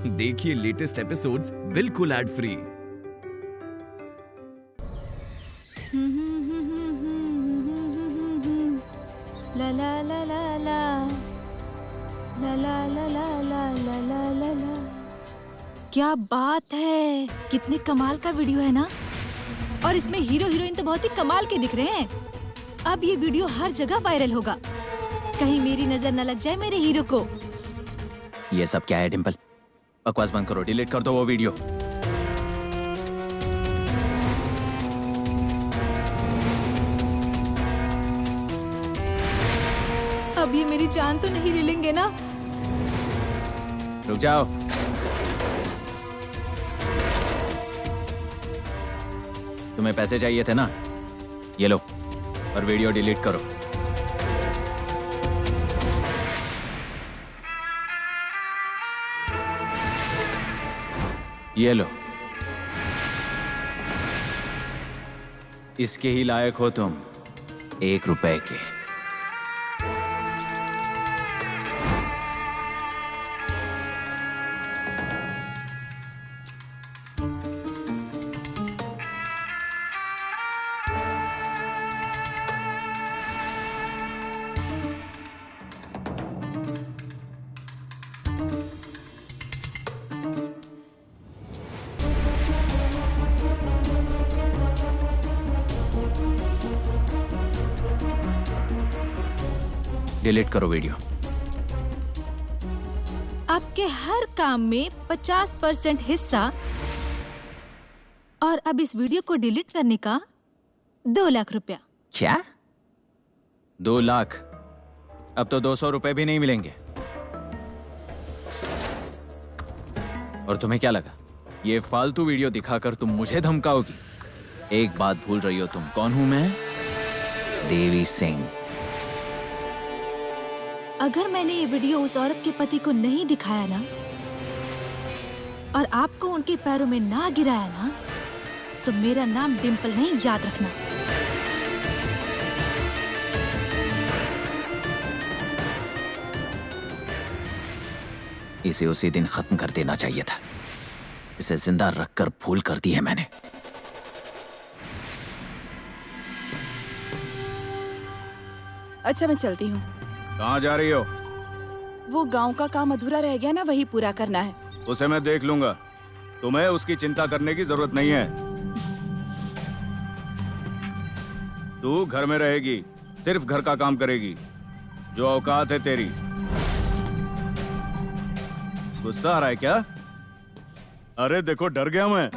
देखिए latest episodes बिल्कुल ad free. ला ला ला ला ला ला ला ला ला ला ला ला ला ला। क्या बात है, कितने कमाल का वीडियो है ना। और इसमें हीरो हीरोइन तो बहुत ही कमाल के दिख रहे हैं। अब ये वीडियो हर जगह वायरल होगा, कहीं मेरी नजर न लग जाए मेरे हीरो को। ये सब क्या है डिम्पल? बकवास बंद करो, डिलीट कर दो वो वीडियो। अब ये मेरी जान तो नहीं ले लेंगे ना? रुक जाओ। तुम्हें पैसे चाहिए थे ना, ये लो, और वीडियो डिलीट करो। ये लो, इसके ही लायक हो तुम, 1 रुपए के। डिलीट करो वीडियो। आपके हर काम में 50% हिस्सा, और अब इस वीडियो को डिलीट करने का 2 लाख रुपया। क्या? 2 लाख? अब तो 200 रुपए भी नहीं मिलेंगे। और तुम्हें क्या लगा, ये फालतू वीडियो दिखाकर तुम मुझे धमकाओगी? एक बात भूल रही हो तुम, कौन हूं मैं? देवी सिंह। अगर मैंने ये वीडियो उस औरत के पति को नहीं दिखाया ना, और आपको उनके पैरों में ना गिराया ना, तो मेरा नाम डिम्पल नहीं, याद रखना। इसे उसी दिन खत्म कर देना चाहिए था। इसे जिंदा रखकर भूल कर दी है मैंने। अच्छा, मैं चलती हूँ। कहाँ जा रही हो? वो गांव का काम अधूरा रह गया ना, वही पूरा करना है। उसे मैं देख लूंगा, तुम्हें उसकी चिंता करने की जरूरत नहीं है। तू घर में रहेगी, सिर्फ घर का काम करेगी, जो औकात है तेरी। गुस्सा आ रहा है क्या? अरे देखो, डर गया मैं।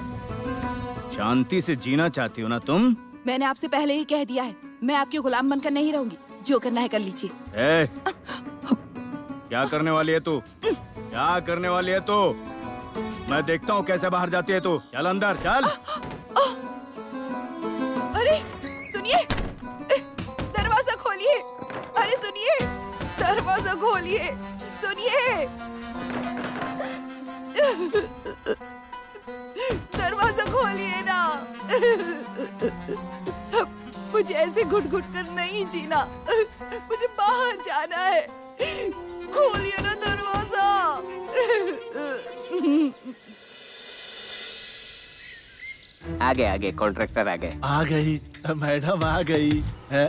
शांति से जीना चाहती हो ना तुम? मैंने आपसे पहले ही कह दिया है, मैं आपकी गुलाम बनकर नहीं रहूंगी। जो करना है कर लीजिए। क्या करने वाली है तू? क्या करने वाली है तू? मैं देखता हूँ कैसे बाहर जाती है तू। चल अंदर चल। अरे सुनिए, दरवाजा खोलिए। अरे सुनिए, दरवाजा खोलिए। सुनिए, दरवाजा खोलिए ना। मुझे ऐसे घुट घुट कर नहीं जीना, मुझे बाहर जाना है। खोलिए ना दरवाजा। आगे कॉन्ट्रैक्टर आ गए। आ गई मैडम, आ गई है।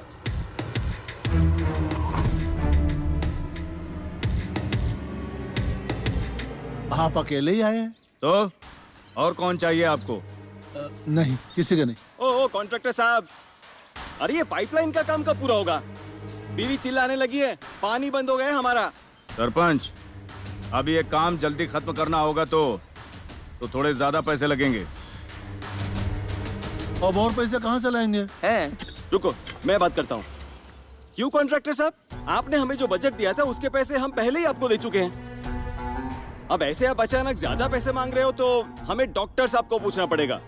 आप अकेले ही आए हैं? तो और कौन चाहिए आपको? नहीं, किसी का नहीं। ओ कॉन्ट्रैक्टर साहब, अरे ये पाइपलाइन का काम कब पूरा होगा? बीवी चिल्लाने लगी है, पानी बंद हो गया है हमारा। सरपंच, अब ये काम जल्दी खत्म करना होगा तो थोड़े ज्यादा पैसे लगेंगे। अब और पैसे कहाँ से लाएंगे? रुको, मैं बात करता हूँ। क्यों कॉन्ट्रैक्टर साहब, आपने हमें जो बजट दिया था उसके पैसे हम पहले ही आपको दे चुके हैं। अब ऐसे आप अचानक ज्यादा पैसे मांग रहे हो तो हमें डॉक्टर साहब को पूछना पड़ेगा।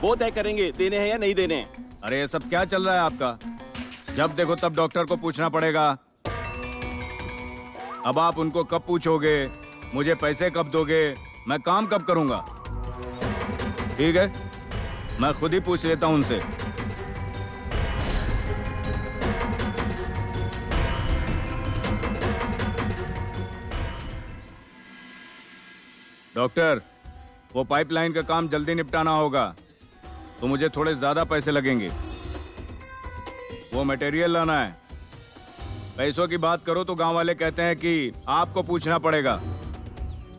वो तय करेंगे देने हैं या नहीं देने हैं। अरे ये सब क्या चल रहा है आपका? जब देखो तब डॉक्टर को पूछना पड़ेगा। अब आप उनको कब पूछोगे? मुझे पैसे कब दोगे? मैं काम कब करूंगा? ठीक है, मैं खुद ही पूछ लेता हूं उनसे। डॉक्टर, वो पाइपलाइन का काम जल्दी निपटाना होगा, तो मुझे थोड़े ज्यादा पैसे लगेंगे। वो मटेरियल लाना है। पैसों की बात करो तो गांव वाले कहते हैं कि आपको पूछना पड़ेगा,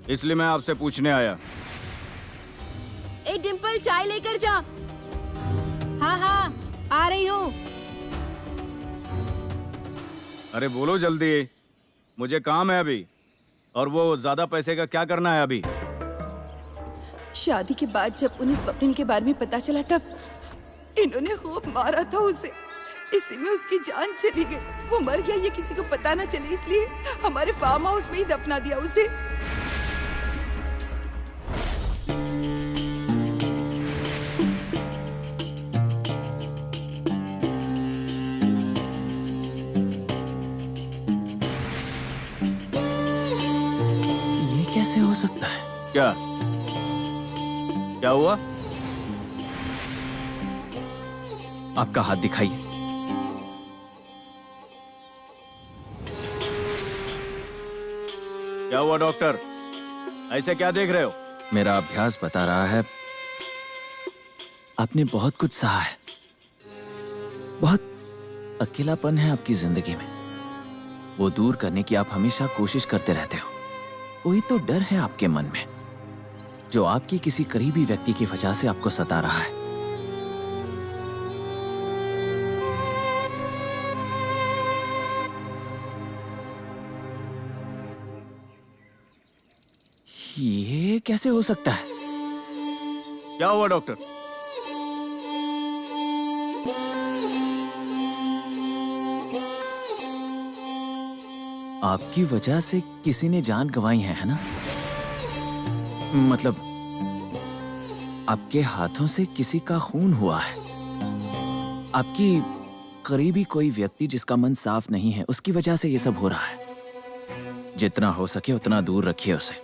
इसलिए मैं आपसे पूछने आया। ए डिम्पल, चाय लेकर जा। हाँ हाँ, आ रही हूँ। अरे बोलो जल्दी, मुझे काम है अभी। और वो ज्यादा पैसे का क्या करना है अभी? शादी के बाद जब उन्हें स्वप्निल के बारे में पता चला तब इन्होंने खूब मारा था उसे। इसी में उसकी जान चली गई। वो मर गया ये किसी को पता ना चले, इसलिए हमारे फार्म हाउस में ही दफना दिया उसे। ये कैसे हो सकता है? क्या क्या हुआ? आपका हाथ दिखाइए। क्या हुआ डॉक्टर? ऐसे क्या देख रहे हो? मेरा अभ्यास बता रहा है आपने बहुत कुछ सहा है। बहुत अकेलापन है आपकी जिंदगी में, वो दूर करने की आप हमेशा कोशिश करते रहते हो। कोई तो डर है आपके मन में जो आपकी किसी करीबी व्यक्ति की वजह से आपको सता रहा है। ये कैसे हो सकता है? क्या हुआ डॉक्टर? आपकी वजह से किसी ने जान गंवाई है ना? मतलब आपके हाथों से किसी का खून हुआ है। आपकी करीबी कोई व्यक्ति जिसका मन साफ नहीं है, उसकी वजह से ये सब हो रहा है। जितना हो सके उतना दूर रखिए उसे।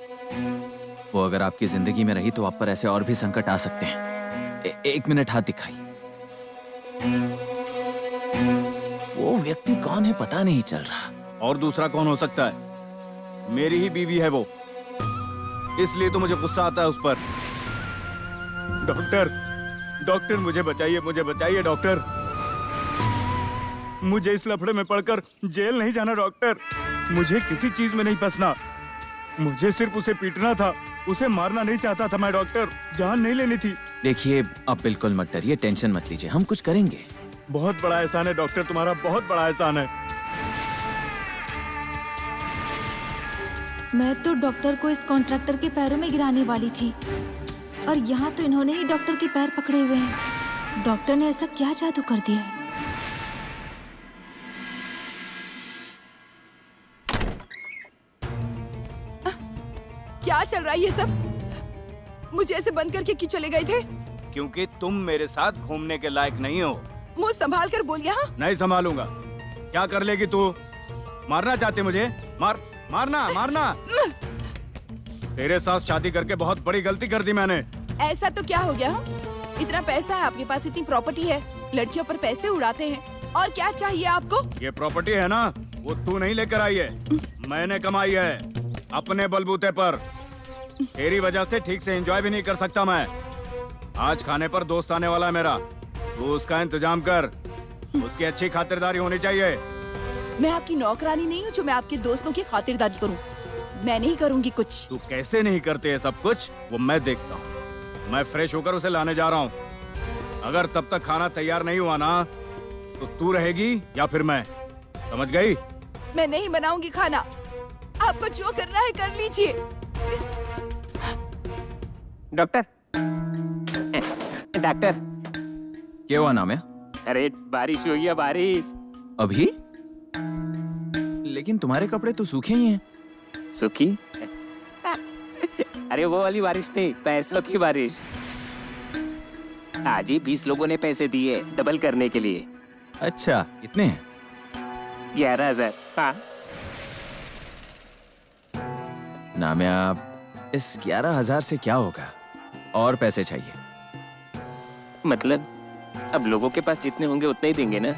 वो अगर आपकी जिंदगी में रही तो आप पर ऐसे और भी संकट आ सकते हैं। एक मिनट हाथ दिखाइए। वो व्यक्ति कौन है पता नहीं चल रहा। और दूसरा कौन हो सकता है? मेरी ही बीवी है वो, इसलिए तो मुझे गुस्सा आता है उस पर। डॉक्टर, डॉक्टर मुझे बचाइए डॉक्टर। मुझे इस लफड़े में पड़कर जेल नहीं जाना डॉक्टर। मुझे किसी चीज में नहीं फंसना। मुझे सिर्फ उसे पीटना था, उसे मारना नहीं चाहता था मैं डॉक्टर। जान नहीं लेनी थी। देखिए आप बिल्कुल मत डरिए, टेंशन मत लीजिए, हम कुछ करेंगे। बहुत बड़ा एहसान है डॉक्टर, तुम्हारा बहुत बड़ा एहसान है। मैं तो डॉक्टर को इस कॉन्ट्रैक्टर के पैरों में गिराने वाली थी, और यहाँ तो इन्होंने ही डॉक्टर के पैर पकड़े हुए हैं। डॉक्टर ने ऐसा क्या जादू कर दिया है? क्या चल रहा है ये सब? मुझे ऐसे बंद करके क्यों चले गए थे? क्योंकि तुम मेरे साथ घूमने के लायक नहीं हो। मुंह संभाल कर बोलिए। हाँ, नहीं संभालूंगा। क्या कर लेगी तू? मारना चाहते मुझे? मारना। तेरे साथ शादी करके बहुत बड़ी गलती कर दी मैंने। ऐसा तो क्या हो गया? हाँ? इतना पैसा है आपके पास, इतनी प्रॉपर्टी है, लड़कियों पर पैसे उड़ाते हैं, और क्या चाहिए आपको? ये प्रॉपर्टी है ना, वो तू नहीं लेकर आई है, मैंने कमाई है अपने बलबूते पर। तेरी वजह से ठीक से एंजॉय भी नहीं कर सकता मैं। आज खाने पर दोस्त आने वाला है मेरा, तू उसका इंतजाम कर। उसकी अच्छी खातिरदारी होनी चाहिए। मैं आपकी नौकरानी नहीं हूँ जो मैं आपके दोस्तों की खातिरदारी करूँ। मैं नहीं करूँगी कुछ। तू कैसे नहीं करते है सब कुछ, वो मैं देखता हूँ। मैं फ्रेश होकर उसे लाने जा रहा हूँ। अगर तब तक खाना तैयार नहीं हुआ ना, तो तू रहेगी या फिर मैं, समझ गई? मैं नहीं बनाऊंगी खाना। आपको जो करना है कर लीजिए। डॉक्टर, डॉक्टर, क्या हुआ नाम है? अरे बारिश हुई है, बारिश। अभी? लेकिन तुम्हारे कपड़े तो सूखे ही हैं। सूखी? अरे वो वाली बारिश नहीं, पैसों की बारिश। आज ही 20 लोगों ने पैसे दिए डबल करने के लिए। अच्छा, इतने हैं? 11,000। हाँ। नाम्या, इस 11,000 से क्या होगा? और पैसे चाहिए? मतलब अब लोगों के पास जितने होंगे उतने ही देंगे ना।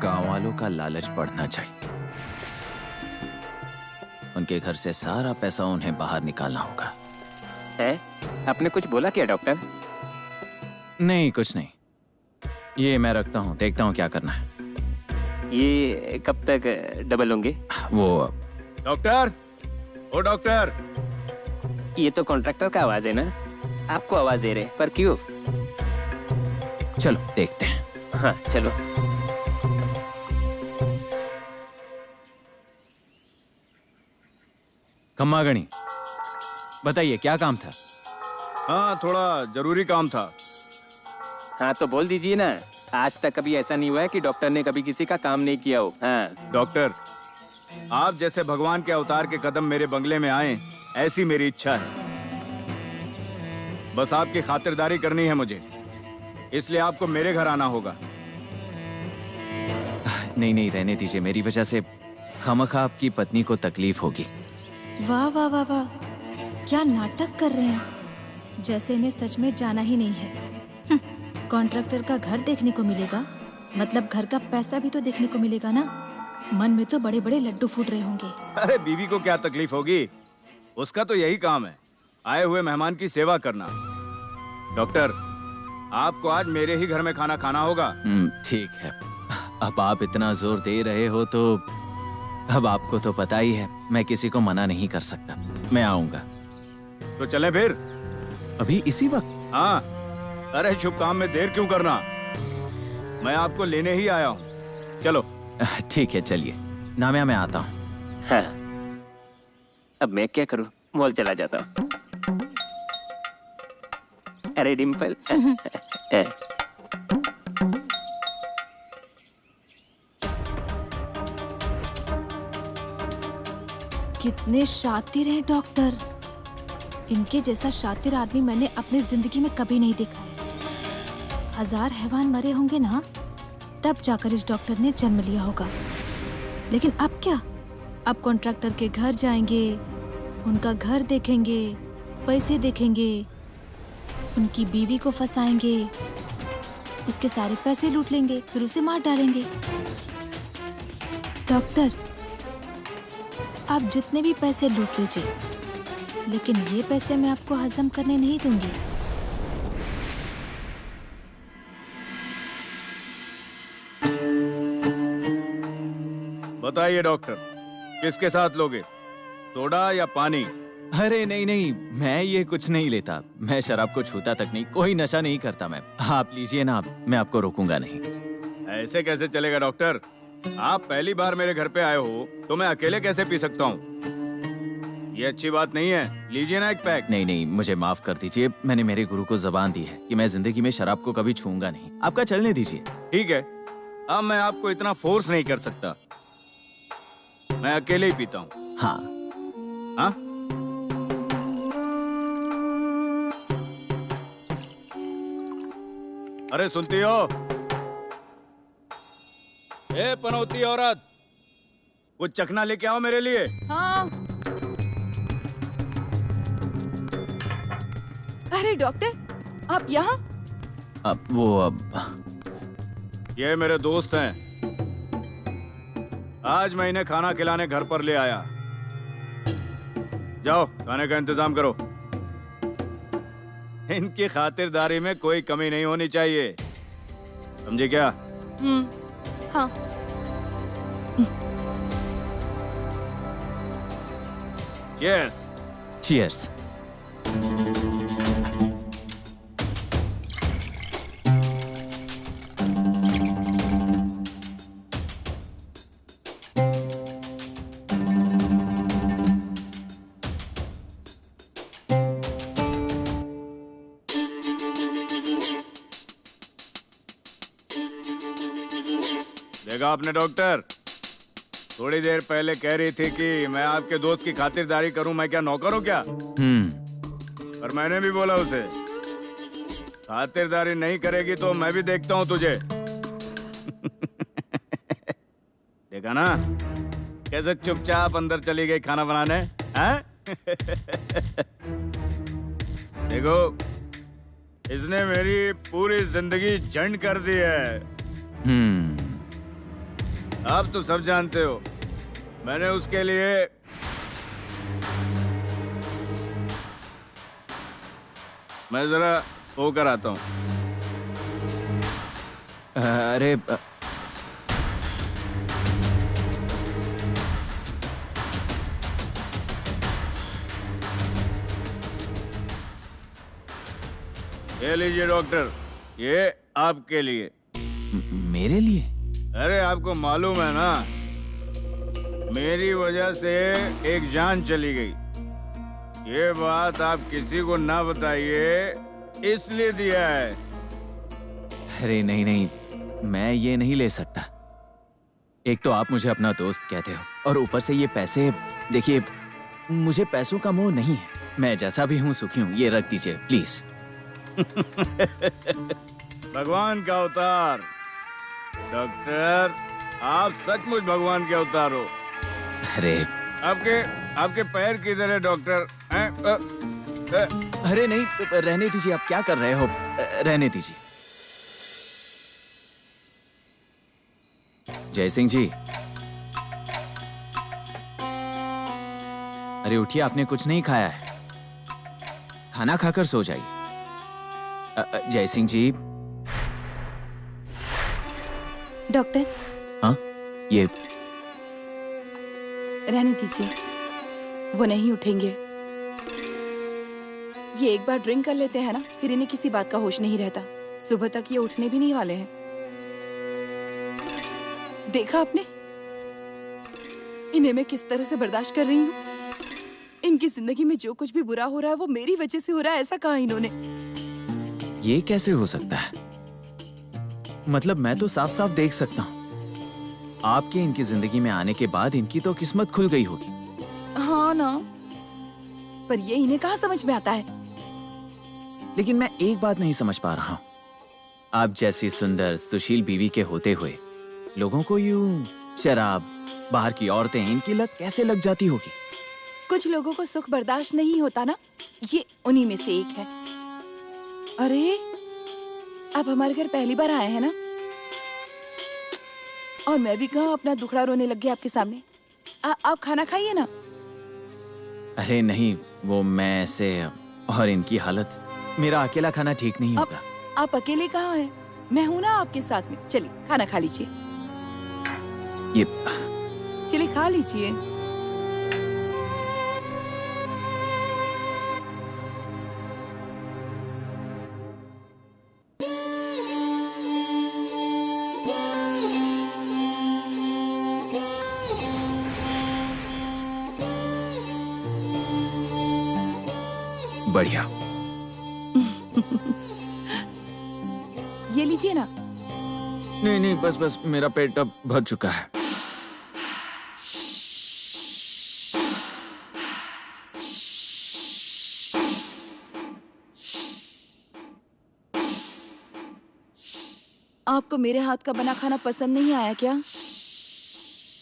गांव वालों का लालच बढ़ना चाहिए। उनके घर से सारा पैसा उन्हें बाहर निकालना होगा। है? आपने कुछ बोला क्या डॉक्टर? नहीं, कुछ नहीं। ये मैं रखता हूँ, देखता हूँ क्या करना है। ये कब तक डबल होंगे? वो डॉक्टर, ओ डॉक्टर। ये तो कॉन्ट्रैक्टर का आवाज है ना? आपको आवाज दे रहे हैं, पर क्यों? चलो देखते हैं। हाँ चलो। खम्मागणी, बताइए क्या काम था? हाँ, थोड़ा जरूरी काम था। हाँ तो बोल दीजिए ना। आज तक कभी ऐसा नहीं हुआ है कि डॉक्टर ने कभी किसी का काम नहीं किया हो। हाँ। डॉक्टर, आप जैसे भगवान के अवतार के कदम मेरे बंगले में आए, ऐसी मेरी इच्छा है। बस आपकी खातिरदारी करनी है मुझे, इसलिए आपको मेरे घर आना होगा। नहीं नहीं, रहने दीजिए। मेरी वजह से खामखा आपकी पत्नी को तकलीफ होगी। वाह वाह वाह वाह, क्या नाटक कर रहे हैं, जैसे इन्हें सच में जाना ही नहीं है। कॉन्ट्रैक्टर का घर देखने को मिलेगा, मतलब घर का पैसा भी तो देखने को मिलेगा ना। मन में तो बड़े बड़े लड्डू फूट रहे होंगे। अरे बीवी को क्या तकलीफ होगी, उसका तो यही काम है, आए हुए मेहमान की सेवा करना। डॉक्टर, आपको आज मेरे ही घर में खाना खाना होगा। ठीक है, अब आप इतना जोर दे रहे हो तो अब आपको तो पता ही है, मैं किसी को मना नहीं कर सकता। मैं आऊंगा। तो चलें फिर? अभी इसी वक्त? हाँ। अरे शुभ काम में देर क्यों करना, मैं आपको लेने ही आया हूँ। चलो। ठीक है, चलिए। नामिया, मैं आता हूँ। हाँ। अब मैं क्या करूँ, मॉल चला जाता हूँ। अरे डिम्पल। कितने शातिर हैं डॉक्टर। इनके जैसा शातिर आदमी मैंने अपनी जिंदगी में कभी नहीं देखा है। 1000 हैवान मरे होंगे ना, तब जाकर इस डॉक्टर ने जन्म लिया होगा। लेकिन अब क्या? अब कॉन्ट्रैक्टर के घर जाएंगे, उनका घर देखेंगे, पैसे देखेंगे, उनकी बीवी को फंसाएंगे, उसके सारे पैसे लूट लेंगे, फिर उसे मार डालेंगे। डॉक्टर, आप जितने भी पैसे लूट लीजिए, लेकिन ये पैसे मैं आपको हजम करने नहीं दूंगी। बताइए डॉक्टर, किसके साथ लोगे, सोडा या पानी? अरे नहीं नहीं, मैं ये कुछ नहीं लेता। मैं शराब को छूता तक नहीं, कोई नशा नहीं करता मैं। आप लीजिए ना, मैं आपको रोकूंगा नहीं। ऐसे कैसे चलेगा डॉक्टर, आप पहली बार मेरे घर पे आए हो तो मैं अकेले कैसे पी सकता हूँ? ये अच्छी बात नहीं है, लीजिए ना एक पैक। नहीं नहीं, मुझे माफ कर दीजिए। मैंने मेरे गुरु को जबान दी है कि मैं जिंदगी में शराब को कभी छूंगा नहीं। आपका चलने दीजिए। ठीक है, अब मैं आपको इतना फोर्स नहीं कर सकता, मैं अकेले ही पीता हूँ। हाँ हाँ? अरे सुनती हो? ए पनौती औरत, कुछ चखना लेके आओ मेरे लिए। हाँ। अरे डॉक्टर, आप यहाँ? ये मेरे दोस्त हैं, आज मैं इन्हें खाना खिलाने घर पर ले आया। जाओ खाने का इंतजाम करो। इनकी खातिरदारी में कोई कमी नहीं होनी चाहिए, समझे क्या? हाँ। चीयर्स। चीयर्स। देखा आपने डॉक्टर, थोड़ी देर पहले कह रही थी कि मैं आपके दोस्त की खातिरदारी करूं, मैं क्या नौकर हूं क्या? पर मैंने भी बोला उसे, खातिरदारी नहीं करेगी तो मैं भी देखता हूं तुझे। देखा ना कैसे चुपचाप अंदर चली गई खाना बनाने, हैं? देखो, इसने मेरी पूरी जिंदगी झंड कर दी है। आप तो सब जानते हो, मैंने उसके लिए मैं जरा होकर आता हूँ। अरे ये लीजिए डॉक्टर, ये आपके लिए। मेरे लिए? अरे आपको मालूम है ना, मेरी वजह से एक जान चली गई। ये बात आप किसी को ना बताइए, इसलिए दिया है। अरे नहीं नहीं, मैं ये नहीं ले सकता। एक तो आप मुझे अपना दोस्त कहते हो और ऊपर से ये पैसे। देखिए, मुझे पैसों का मोह नहीं है। मैं जैसा भी हूँ सुखी हूँ। ये रख दीजिए प्लीज। भगवान का अवतार डॉक्टर, आप सचमुच भगवान के अवतार हो। अरे आपके पैर किधर है डॉक्टर? अरे नहीं, रहने दीजिए। आप क्या कर रहे हो? रहने दीजिए। जय सिंह जी, अरे उठिए, आपने कुछ नहीं खाया है। खाना खाकर सो जाइए। जय सिंह जी। डॉक्टर, हाँ, ये रहने दीजिए, वो नहीं उठेंगे। ये एक बार ड्रिंक कर लेते हैं ना, फिर इन्हें किसी बात का होश नहीं रहता। सुबह तक ये उठने भी नहीं वाले हैं। देखा आपने इन्हें मैं किस तरह से बर्दाश्त कर रही हूँ। इनकी जिंदगी में जो कुछ भी बुरा हो रहा है वो मेरी वजह से हो रहा है, ऐसा कहा इन्होंने। ये कैसे हो सकता है? मतलब मैं तो साफ साफ देख सकता हूँ, आपके इनकी जिंदगी में आने के बाद इनकी तो किस्मत खुल गई होगी। हाँ ना, पर ये इन्हें कहाँ समझ में आता है। लेकिन मैं एक बात नहीं समझ पा रहा हूँ, आप जैसी सुंदर सुशील बीवी के होते हुए लोगों को यूं शराब, बाहर की औरतें, इनकी लत कैसे लग जाती होगी? कुछ लोगों को सुख बर्दाश्त नहीं होता ना, ये उन्हीं में से एक है। अरे, आप हमारे घर पहली बार आए हैं ना, और मैं भी कहाँ अपना दुखड़ा रोने लग गया आपके सामने। आप खाना खाइए ना। अरे नहीं, वो मैं ऐसे, और इनकी हालत, मेरा अकेला खाना ठीक नहीं होगा। आप अकेले कहाँ हैं? मैं हूं ना आपके साथ में। चलिए खाना खा लीजिए। ये चलिए खा लीजिए। बढ़िया। ये लीजिए ना। नहीं नहीं, बस बस, मेरा पेट अब भर चुका है। आपको मेरे हाथ का बना खाना पसंद नहीं आया क्या?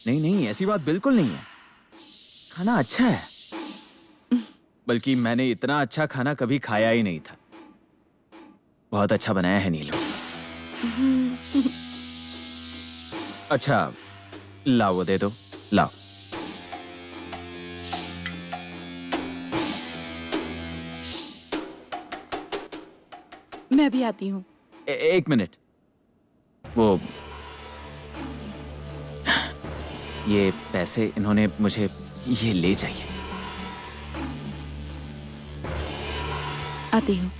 नहीं नहीं, ऐसी बात बिल्कुल नहीं है। खाना अच्छा है, बल्कि मैंने इतना अच्छा खाना कभी खाया ही नहीं था। बहुत अच्छा बनाया है नीलू। अच्छा, लाओ वो दे दो, लाओ। मैं भी आती हूँ। एक मिनट, वो ये पैसे इन्होंने मुझे, ये ले जाइए। आती हूँ।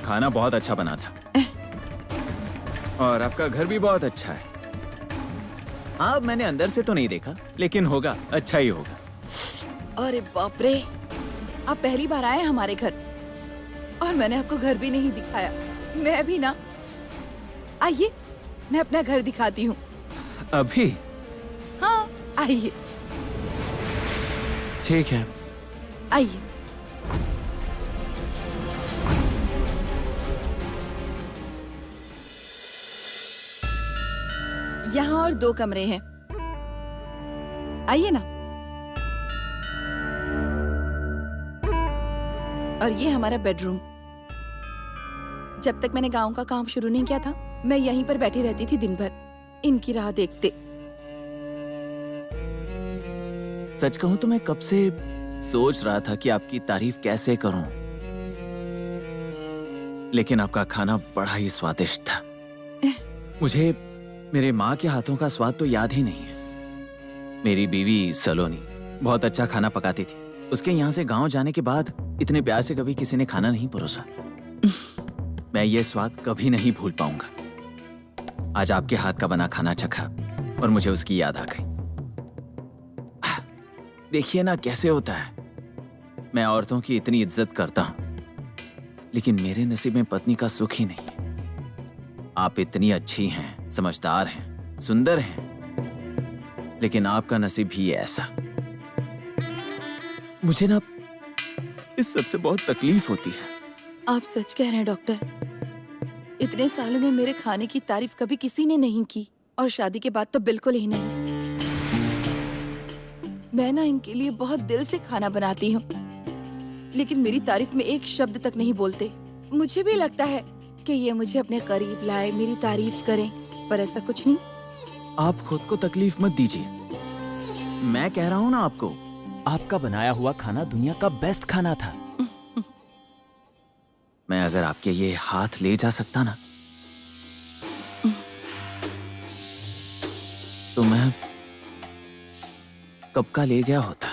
खाना बहुत अच्छा बना था और आपका घर भी बहुत अच्छा है। हाँ, मैंने अंदर से तो नहीं देखा, लेकिन होगा, अच्छा ही होगा। अरे बाप रे, आप पहली बार आए हमारे घर और मैंने आपको घर भी नहीं दिखाया। मैं भी ना आइए, मैं अपना घर दिखाती हूँ। अभी? हाँ, आइए ठीक है। आइए। यहाँ और 2 कमरे हैं, आइए ना। और ये हमारा बेडरूम। जब तक मैंने गांव का काम शुरू नहीं किया था, मैं यहीं पर बैठी रहती थी दिन भर, इनकी राह देखते। सच कहूं तो मैं कब से सोच रहा था कि आपकी तारीफ कैसे करूं, लेकिन आपका खाना बड़ा ही स्वादिष्ट था। मुझे मेरे माँ के हाथों का स्वाद तो याद ही नहीं है। मेरी बीवी सलोनी बहुत अच्छा खाना पकाती थी। उसके यहाँ से गांव जाने के बाद इतने प्यार से कभी किसी ने खाना नहीं परोसा। मैं ये स्वाद कभी नहीं भूल पाऊंगा। आज आपके हाथ का बना खाना चखा और मुझे उसकी याद आ गई। देखिए ना कैसे होता है। मैं औरतों की इतनी इज्जत करता हूं, लेकिन मेरे नसीब में पत्नी का सुख ही नहीं है। आप इतनी अच्छी हैं, समझदार हैं, सुंदर हैं, लेकिन आपका नसीब भी ऐसा। मुझे ना इस सबसे बहुत तकलीफ होती है। आप सच कह रहे हैं डॉक्टर। इतने सालों में मेरे खाने की तारीफ कभी किसी ने नहीं की, और शादी के बाद तो बिल्कुल ही नहीं। मैं ना इनके लिए बहुत दिल से खाना बनाती हूँ, लेकिन मेरी तारीफ में एक शब्द तक नहीं बोलते। मुझे भी लगता है कि ये मुझे अपने करीब लाए, मेरी तारीफ करें, पर ऐसा कुछ नहीं। आप खुद को तकलीफ मत दीजिए। मैं कह रहा हूं ना आपको, आपका बनाया हुआ खाना दुनिया का बेस्ट खाना था। मैं अगर आपके ये हाथ ले जा सकता ना, तो मैं कब का ले गया होता।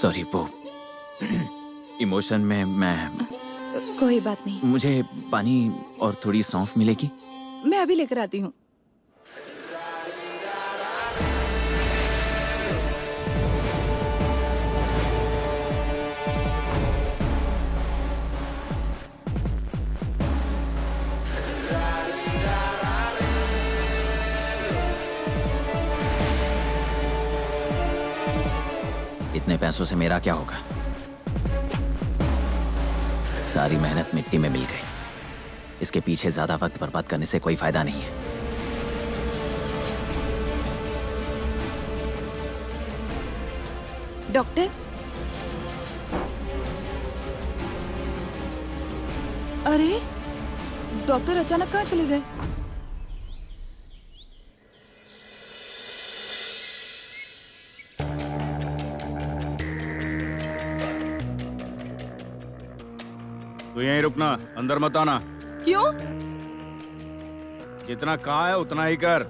सॉरी वो इमोशन में मैं। कोई बात नहीं, मुझे पानी और थोड़ी सौंफ मिलेगी? मैं अभी लेकर आती हूँ। इतने पैसों से मेरा क्या होगा? सारी मेहनत मिट्टी में मिल गई। इसके पीछे ज्यादा वक्त बर्बाद करने से कोई फायदा नहीं है। डॉक्टर, अरे डॉक्टर अचानक कहाँ चले गए? तो यहीं रुकना, अंदर मत आना। क्यों? जितना कहा है उतना ही कर।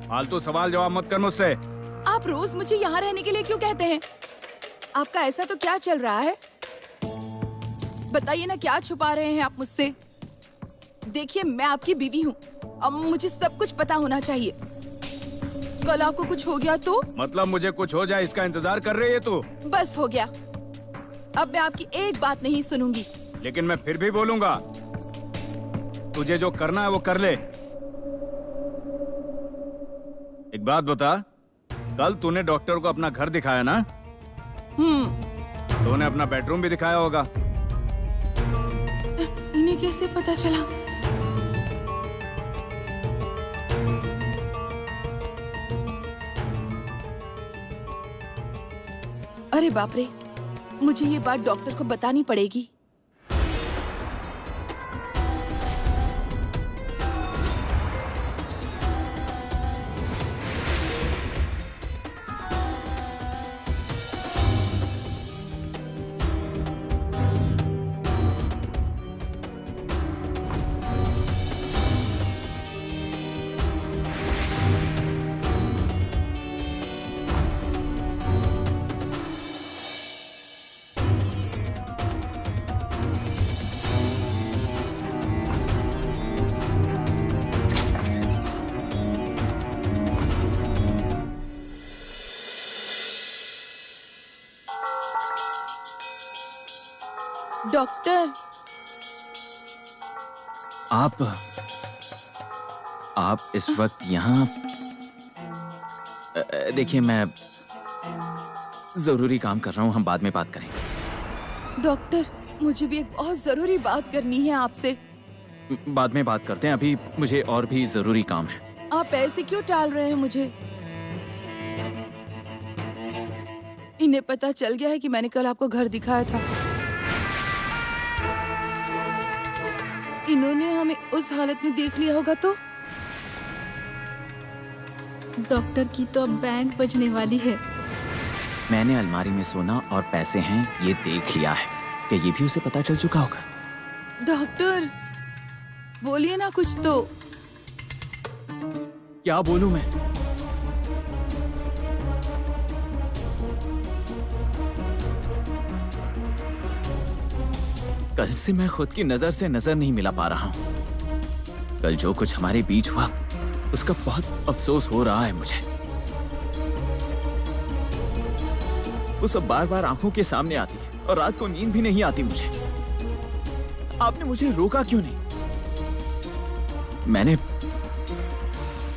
फालतू सवाल जवाब मत कर मुझसे। आप रोज मुझे यहाँ रहने के लिए क्यों कहते हैं? आपका ऐसा तो क्या चल रहा है? बताइए ना, क्या छुपा रहे हैं आप मुझसे? देखिए, मैं आपकी बीवी हूँ, अब मुझे सब कुछ पता होना चाहिए। कल आपको कुछ हो गया तो? मतलब मुझे कुछ हो जाए इसका इंतजार कर रही है तू? बस हो गया, अब मैं आपकी एक बात नहीं सुनूंगी। लेकिन मैं फिर भी बोलूंगा। तुझे जो करना है वो कर ले। एक बात बता, कल तूने डॉक्टर को अपना घर दिखाया ना? तूने अपना बेडरूम भी दिखाया होगा। इन्हें कैसे पता चला? अरे बाप रे, मुझे ये बात डॉक्टर को बतानी पड़ेगी। डॉक्टर, आप इस वक्त यहाँ देखिए, मैं जरूरी काम कर रहा हूँ, हम बाद में बात करेंगे। डॉक्टर, मुझे भी एक बहुत जरूरी बात करनी है आपसे। बाद में बात करते हैं, अभी मुझे और भी जरूरी काम है। आप ऐसे क्यों टाल रहे हैं मुझे? इन्हें पता चल गया है कि मैंने कल आपको घर दिखाया था। इन्होंने हमें उस हालत में देख लिया होगा तो? डॉक्टर की तो अब बैंड बजने वाली है। मैंने अलमारी में सोना और पैसे हैं ये देख लिया है, क्या ये भी उसे पता चल चुका होगा? डॉक्टर, बोलिए ना कुछ तो। क्या बोलूं मैं? कल से मैं खुद की नजर से नजर नहीं मिला पा रहा हूं। कल जो कुछ हमारे बीच हुआ उसका बहुत अफसोस हो रहा है मुझे। वो सब बार बार आंखों के सामने आती है और रात को नींद भी नहीं आती मुझे। आपने मुझे रोका क्यों नहीं? मैंने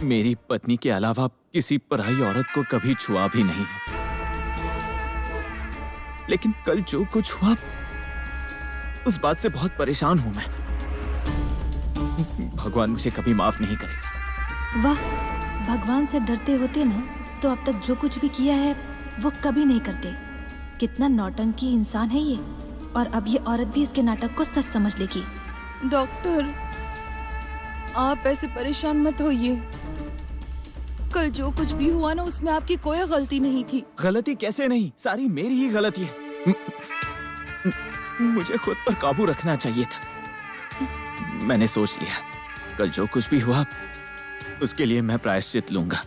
मेरी पत्नी के अलावा किसी पराई औरत को कभी छुआ भी नहीं है, लेकिन कल जो कुछ हुआ उस बात से बहुत परेशान हूं मैं। भगवान मुझे कभी माफ नहीं करेगा। वाह, भगवान से डरते होते ना तो अब तक जो कुछ भी किया है वो कभी नहीं करते। कितना नौटंकी इंसान है ये, और अब ये औरत भी इसके नाटक को सच समझ लेगी। डॉक्टर, आप ऐसे परेशान मत होइए। कल जो कुछ भी हुआ ना उसमें आपकी कोई गलती नहीं थी। गलती कैसे नहीं, सारी मेरी ही गलती है। मुझे खुद पर काबू रखना चाहिए था। मैंने सोच लिया कल जो कुछ भी हुआ उसके लिए मैं प्रायश्चित लूंगा।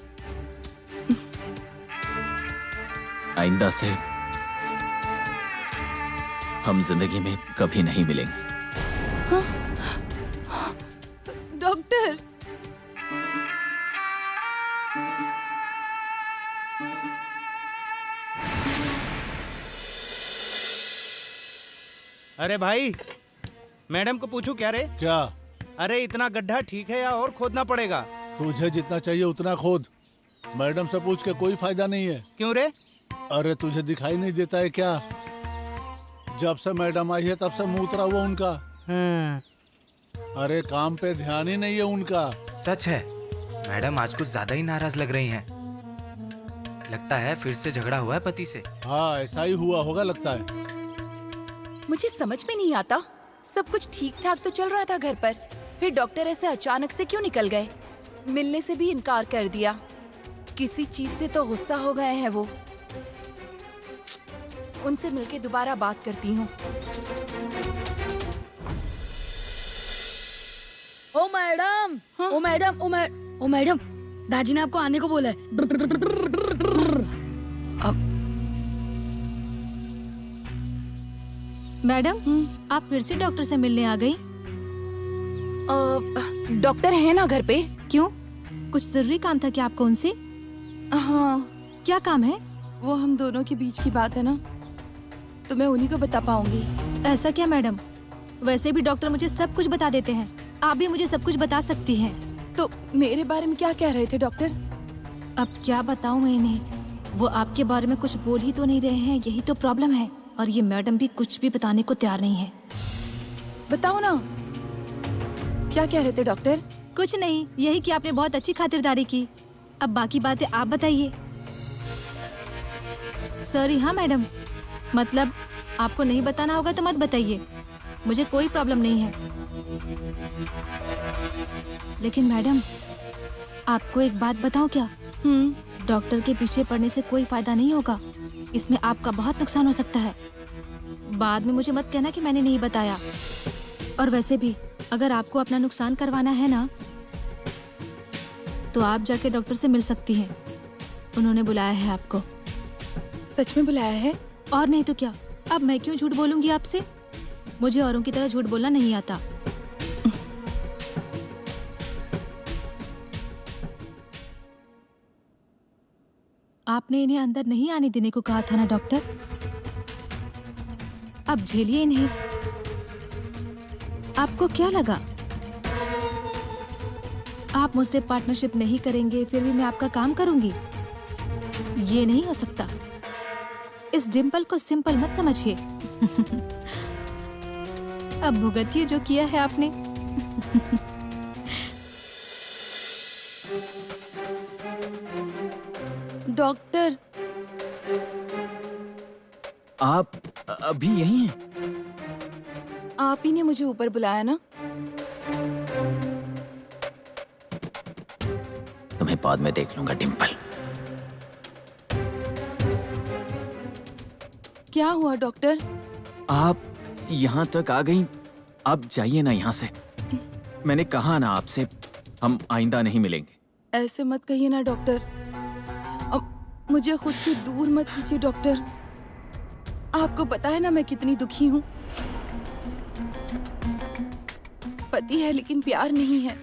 आइंदा से हम जिंदगी में कभी नहीं मिलेंगे। डॉक्टर, अरे भाई, मैडम को पूछूं क्या रे? क्या? अरे इतना गड्ढा ठीक है या और खोदना पड़ेगा? तुझे जितना चाहिए उतना खोद। मैडम से पूछ के कोई फायदा नहीं है। क्यों रे? अरे तुझे दिखाई नहीं देता है क्या? जब से मैडम आई है तब से मुंह उतरा हुआ उनका। अरे काम पे ध्यान ही नहीं है उनका। सच है, मैडम आज कुछ ज्यादा ही नाराज लग रही हैं। लगता है फिर से झगड़ा हुआ है पति से। हाँ, ऐसा ही हुआ होगा लगता है। मुझे समझ में नहीं आता, सब कुछ ठीक ठाक तो चल रहा था घर पर, फिर डॉक्टर ऐसे अचानक से क्यों निकल गए? मिलने से भी इनकार कर दिया। किसी चीज से तो गुस्सा हो गए हैं वो। उनसे मिलके दोबारा बात करती हूँ। ओ मैडम, हाँ? ओ मैडम, दादी ने आपको आने को बोला है। मैडम, आप फिर से डॉक्टर से मिलने आ गई? डॉक्टर है ना घर पे? क्यों, कुछ जरूरी काम था क्या आपको उनसे? हाँ। क्या काम है? वो हम दोनों के बीच की बात है ना, तो मैं उन्हीं को बता पाऊंगी। ऐसा क्या मैडम? वैसे भी डॉक्टर मुझे सब कुछ बता देते हैं, आप भी मुझे सब कुछ बता सकती हैं। तो मेरे बारे में क्या कह रहे थे डॉक्टर? अब क्या बताऊं मैं इन्हें? वो आपके बारे में कुछ बोल ही तो नहीं रहे हैं, यही तो प्रॉब्लम है। और ये मैडम भी कुछ भी बताने को तैयार नहीं है। बताओ ना, क्या कह रहे थे डॉक्टर? कुछ नहीं, यही कि आपने बहुत अच्छी खातिरदारी की। अब बाकी बातें आप बताइए। सॉरी। हाँ मैडम, मतलब आपको नहीं बताना होगा तो मत बताइए, मुझे कोई प्रॉब्लम नहीं है। लेकिन मैडम, आपको एक बात बताऊं क्या? डॉक्टर के पीछे पड़ने से कोई फायदा नहीं होगा, इसमें आपका बहुत नुकसान हो सकता है। बाद में मुझे मत कहना कि मैंने नहीं बताया। और वैसे भी अगर आपको अपना नुकसान करवाना है ना, तो आप जाके डॉक्टर से मिल सकती हैं। उन्होंने बुलाया है आपको। सच में बुलाया है? और नहीं तो क्या। अब मैं क्यों झूठ बोलूंगी आपसे? मुझे औरों की तरह झूठ बोलना नहीं आता। आपने इन्हें अंदर नहीं आने देने को कहा था ना डॉक्टर? अब झेलिए इन्हें। आपको क्या लगा आप मुझसे पार्टनरशिप नहीं करेंगे फिर भी मैं आपका काम करूंगी? ये नहीं हो सकता। इस डिम्पल को सिंपल मत समझिए। अब भुगतिए जो किया है आपने। डॉक्टर, आप अभी यहीं हैं? आप ही ने मुझे ऊपर बुलाया ना? तुम्हें बाद में देख लूंगा डिम्पल। क्या हुआ डॉक्टर? आप यहाँ तक आ गई, आप जाइए ना यहाँ से। मैंने कहा ना आपसे, हम आइंदा नहीं मिलेंगे। ऐसे मत कहिए ना डॉक्टर। अब मुझे खुद से दूर मत कीजिए डॉक्टर। आपको पता है ना मैं कितनी दुखी हूँ। पति है लेकिन प्यार नहीं है,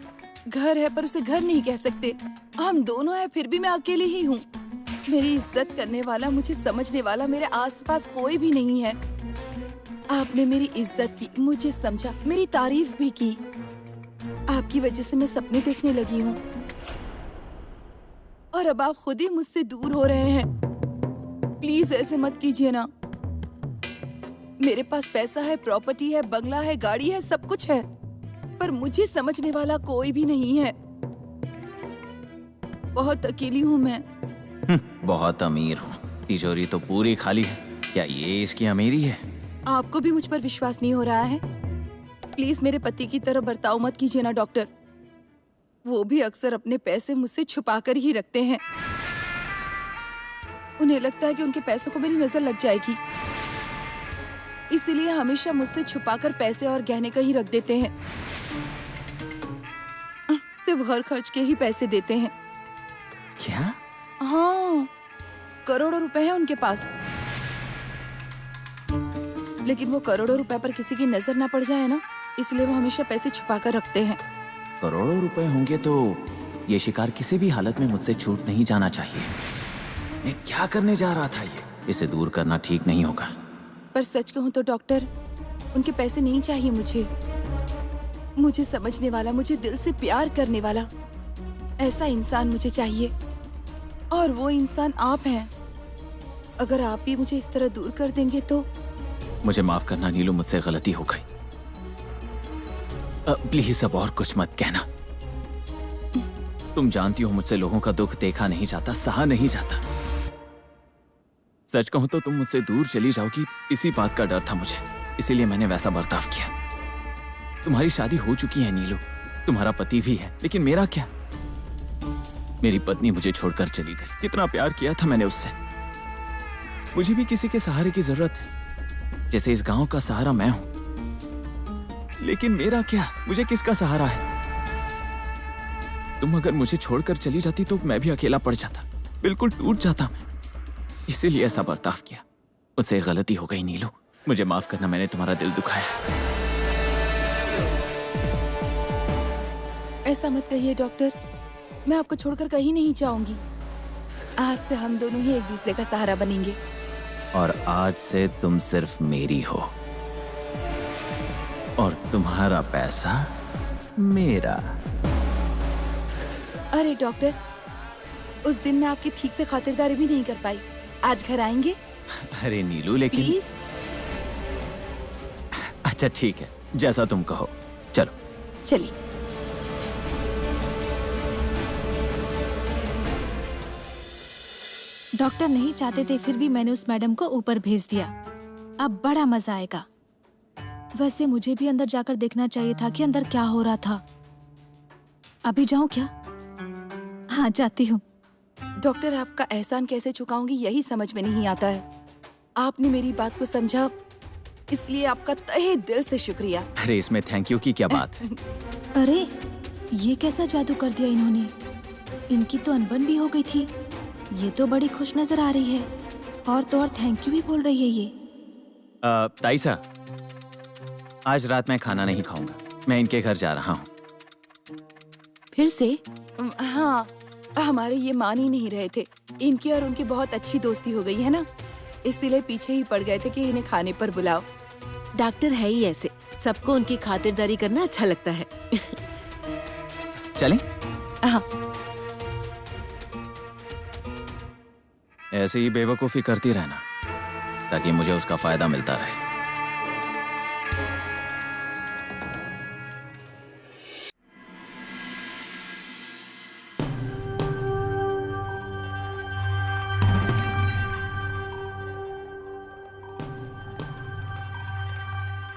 घर है पर उसे घर नहीं कह सकते। हम दोनों हैं फिर भी मैं अकेली ही हूँ। मेरी इज्जत करने वाला, मुझे समझने वाला मेरे आसपास कोई भी नहीं है। आपने मेरी इज्जत की, मुझे समझा, मेरी तारीफ भी की। आपकी वजह से मैं सपने देखने लगी हूँ और अब आप खुद ही मुझसे दूर हो रहे हैं। प्लीज ऐसे मत कीजिए ना। मेरे पास पैसा है, प्रॉपर्टी है, बंगला है, गाड़ी है, सब कुछ है, पर मुझे समझने वाला कोई भी नहीं है। बहुत अकेली हूँ मैं। बहुत अमीर हूँ, तिजोरी तो पूरी खाली है। क्या ये इसकी अमीरी है? आपको भी मुझ पर विश्वास नहीं हो रहा है? प्लीज मेरे पति की तरह बर्ताव मत कीजिए ना डॉक्टर। वो भी अक्सर अपने पैसे मुझसे छुपा कर ही रखते हैं। उन्हें लगता है कि उनके पैसों को मेरी नजर लग जाएगी, इसीलिए हमेशा मुझसे छुपाकर पैसे और गहने कहीं रख देते हैं। सिर्फ घर खर्च के ही पैसे देते हैं। क्या? हाँ, करोड़ों रुपए हैं उनके पास, लेकिन वो करोड़ों रुपए पर किसी की नजर ना पड़ जाए ना, इसलिए वो हमेशा पैसे छुपा कर रखते हैं। करोड़ों रुपए होंगे तो ये शिकार किसी भी हालत में मुझसे छूट नहीं जाना चाहिए। मैं क्या करने जा रहा था? इसे दूर करना ठीक नहीं होगा। पर सच कहूँ तो डॉक्टर, उनके पैसे नहीं चाहिए मुझे समझने वाला, मुझे दिल से प्यार करने वाला ऐसा इंसान मुझे चाहिए, और वो इंसान आप हैं। अगर आप भी मुझे इस तरह दूर कर देंगे तो। मुझे माफ करना नीलू, मुझसे गलती हो गई। प्लीज अब और कुछ मत कहना। तुम जानती हो मुझसे लोगों का दुख देखा नहीं जाता, सहा नहीं जाता। सच कहूं तो तुम मुझसे दूर चली जाओगी, इसी बात का डर था मुझे, इसीलिए मैंने वैसा बर्ताव किया। तुम्हारी शादी हो चुकी है नीलू, तुम्हारा पति भी है, लेकिन मेरा क्या? मेरी पत्नी मुझे छोड़कर चली गई। कितना प्यार किया था मैंने उससे। मुझे भी किसी के सहारे की जरूरत है, जैसे इस गांव का सहारा मैं हूं। लेकिन मेरा क्या? मुझे किसका सहारा है? तुम अगर मुझे छोड़कर चली जाती तो मैं भी अकेला पड़ जाता, बिल्कुल टूट जाता मैं। इसीलिए ऐसा बर्ताव किया। मुझसे गलती हो गई नीलू, मुझे माफ करना, मैंने तुम्हारा दिल दुखाया। ऐसा मत कहिए डॉक्टर, मैं आपको छोड़कर कहीं नहीं जाऊंगी। आज से हम दोनों ही एक दूसरे का सहारा बनेंगे। और आज से तुम सिर्फ मेरी हो और तुम्हारा पैसा मेरा। अरे डॉक्टर, उस दिन मैं आपकी ठीक से खातिरदारी भी नहीं कर पाई। आज घर आएंगे? अरे नीलू, लेकिन प्लीज। अच्छा ठीक है, जैसा तुम कहो। चलो चलिए। डॉक्टर नहीं चाहते थे, फिर भी मैंने उस मैडम को ऊपर भेज दिया। अब बड़ा मजा आएगा। वैसे मुझे भी अंदर जाकर देखना चाहिए था कि अंदर क्या हो रहा था। अभी जाऊं क्या? हाँ, जाती हूँ। डॉक्टर, आपका एहसान कैसे चुकाऊंगी यही समझ में नहीं आता है। आपने मेरी बात को समझा, इसलिए आपका तहे दिल से शुक्रिया। अरे इसमें थैंक यू की क्या बात है? अरे ये कैसा जादू कर दिया इन्होंने? इनकी तो अनबन भी हो गई थी। ये तो बड़ी खुश नजर आ रही है, और तो और थैंक यू भी बोल रही है ये। ताइसा, आज रात मैं खाना नहीं खाऊंगा, मैं इनके घर जा रहा हूँ। फिर से? हाँ, हमारे ये मान ही नहीं रहे थे। इनकी और उनकी बहुत अच्छी दोस्ती हो गई है ना, इसीलिए पीछे ही पड़ गए थे कि इन्हें खाने पर बुलाओ। डॉक्टर है ही ऐसे, सबको उनकी खातिरदारी करना अच्छा लगता है। चलें? हाँ। ऐसे ही बेवकूफी करती रहना ताकि मुझे उसका फायदा मिलता रहे।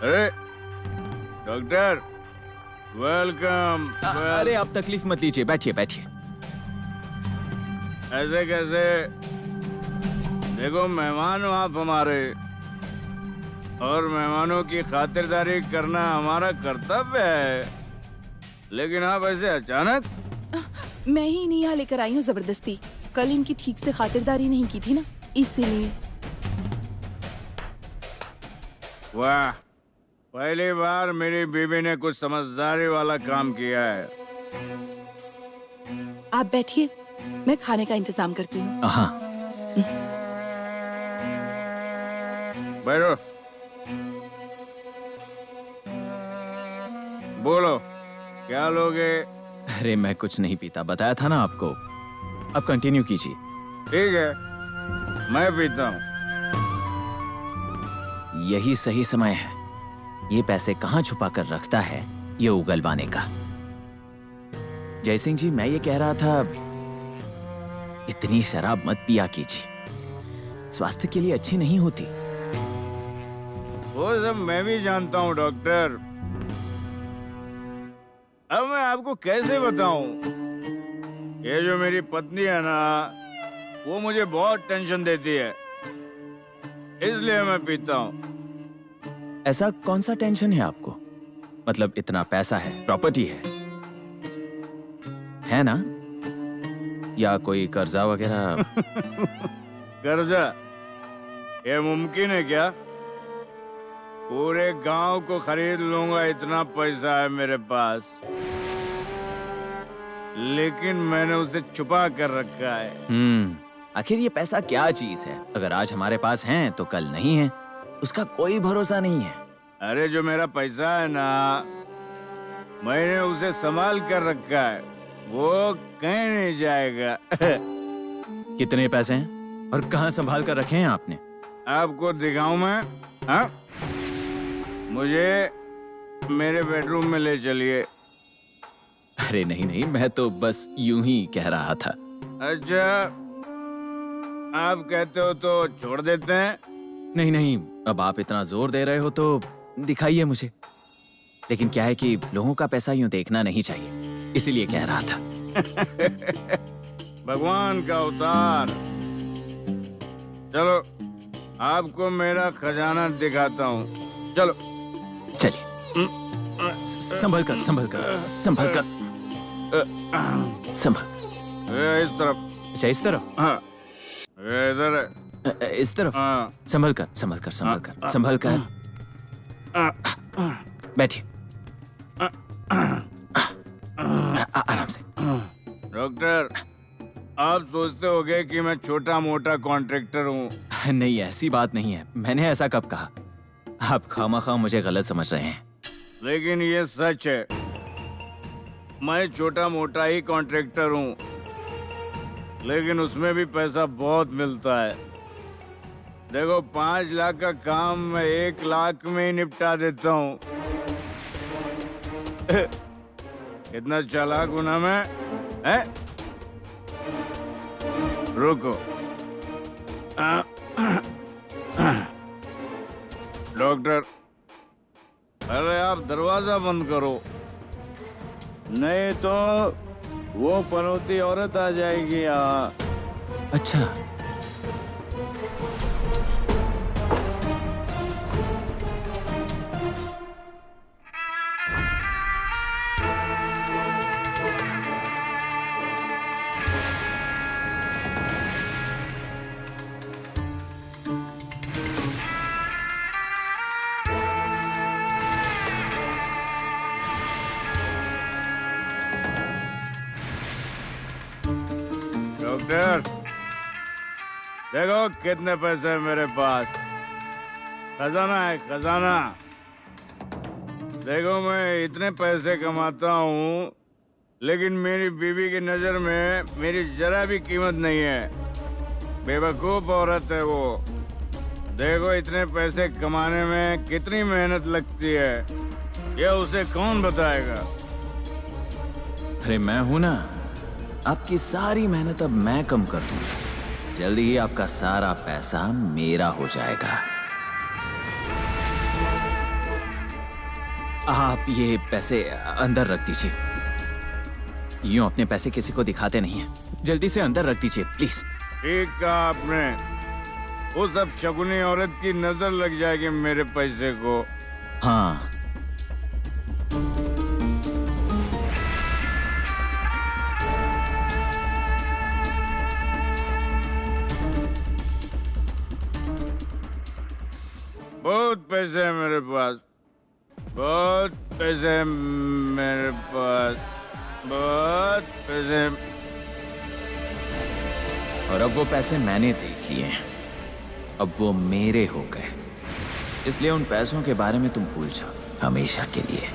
अरे डॉक्टर, वेलकम। अरे आप तकलीफ मत लीजिए, बैठिए बैठिए। ऐसे कैसे? देखो मेहमान हो आप हमारे, और मेहमानों की खातिरदारी करना हमारा कर्तव्य है, लेकिन आप ऐसे अचानक। मैं ही इन्हें यहाँ लेकर आई हूँ जबरदस्ती। कल इनकी ठीक से खातिरदारी नहीं की थी ना, इसीलिए। वाह, पहली बार मेरी बीवी ने कुछ समझदारी वाला काम किया है। आप बैठिए, मैं खाने का इंतजाम करती हूँ। हाँ। बैठो, बोलो क्या लोगे? अरे मैं कुछ नहीं पीता, बताया था ना आपको। अब कंटिन्यू कीजिए। ठीक है, मैं पीता हूँ। यही सही समय है। ये पैसे कहाँ छुपा कर रखता है ये उगलवाने का। जयसिंह जी, मैं ये कह रहा था, इतनी शराब मत पिया कीजिए, स्वास्थ्य के लिए अच्छी नहीं होती। वो सब मैं भी जानता हूँ डॉक्टर। अब मैं आपको कैसे बताऊं? ये जो मेरी पत्नी है ना, वो मुझे बहुत टेंशन देती है, इसलिए मैं पीता हूँ। ऐसा कौन सा टेंशन है आपको? मतलब इतना पैसा है, प्रॉपर्टी है ना? या कोई कर्जा वगैरह? कर्जा? ये मुमकिन है क्या? पूरे गांव को खरीद लूंगा, इतना पैसा है मेरे पास, लेकिन मैंने उसे छुपा कर रखा है। आखिर ये पैसा क्या चीज है? अगर आज हमारे पास है तो कल नहीं है, उसका कोई भरोसा नहीं है। अरे जो मेरा पैसा है ना, मैंने उसे संभाल कर रखा है, वो कहीं नहीं जाएगा। कितने पैसे हैं और कहाँ संभाल कर रखे हैं आपने? आपको दिखाऊं मैं? हाँ, मुझे मेरे बेडरूम में ले चलिए। अरे नहीं नहीं, मैं तो बस यूं ही कह रहा था। अच्छा, आप कहते हो तो छोड़ देते हैं। नहीं नहीं, अब आप इतना जोर दे रहे हो तो दिखाइए मुझे। लेकिन क्या है कि लोगों का पैसा यूं देखना नहीं चाहिए, इसीलिए कह रहा था। भगवान का अवतार। चलो आपको मेरा खजाना दिखाता हूँ, चलो। चलिए, संभल कर संभल कर संभल कर, संभल। इस तरफ। अच्छा, इस तरफ? हाँ, इधर है। इस तरफ? हाँ। संभल कर संभल कर संभल कर संभल कर। बैठिए, आराम से। डॉक्टर, आप सोचते होंगे कि मैं छोटा मोटा कॉन्ट्रैक्टर हूँ। नहीं, ऐसी बात नहीं है। मैंने ऐसा कब कहा? आप खामखा मुझे गलत समझ रहे हैं। लेकिन ये सच है, मैं छोटा मोटा ही कॉन्ट्रैक्टर हूँ, लेकिन उसमें भी पैसा बहुत मिलता है। देखो, 5 लाख का काम मैं 1 लाख में ही निपटा देता हूँ। कितना चालाक हूं ना मैं, है? रुको। डॉक्टर, अरे आप दरवाजा बंद करो, नहीं तो वो पनौती औरत आ जाएगी यहाँ। अच्छा, डॉक्टर, देखो कितने पैसे हैं मेरे पास। खजाना है खजाना। देखो मैं इतने पैसे कमाता हूँ लेकिन मेरी बीवी की नजर में मेरी जरा भी कीमत नहीं है। बेवकूफ औरत है वो। देखो इतने पैसे कमाने में कितनी मेहनत लगती है, ये उसे कौन बताएगा। अरे मैं हूं ना, आपकी सारी मेहनत अब मैं कम कर दूंगा। जल्दी ही आपका सारा पैसा मेरा हो जाएगा। आप ये पैसे अंदर रख दीजिए। यूं अपने पैसे किसी को दिखाते नहीं हैं। जल्दी से अंदर रख दीजिए प्लीज। ठीक कहा आपने। वो सब शगुनी औरत की नजर लग जाएगी मेरे पैसे को। हाँ बहुत पैसे है मेरे पास, बहुत पैसे है मेरे पास, बहुत पैसे। और अब वो पैसे मैंने देख लिए हैं, अब वो मेरे हो गए। इसलिए उन पैसों के बारे में तुम भूल जाओ हमेशा के लिए।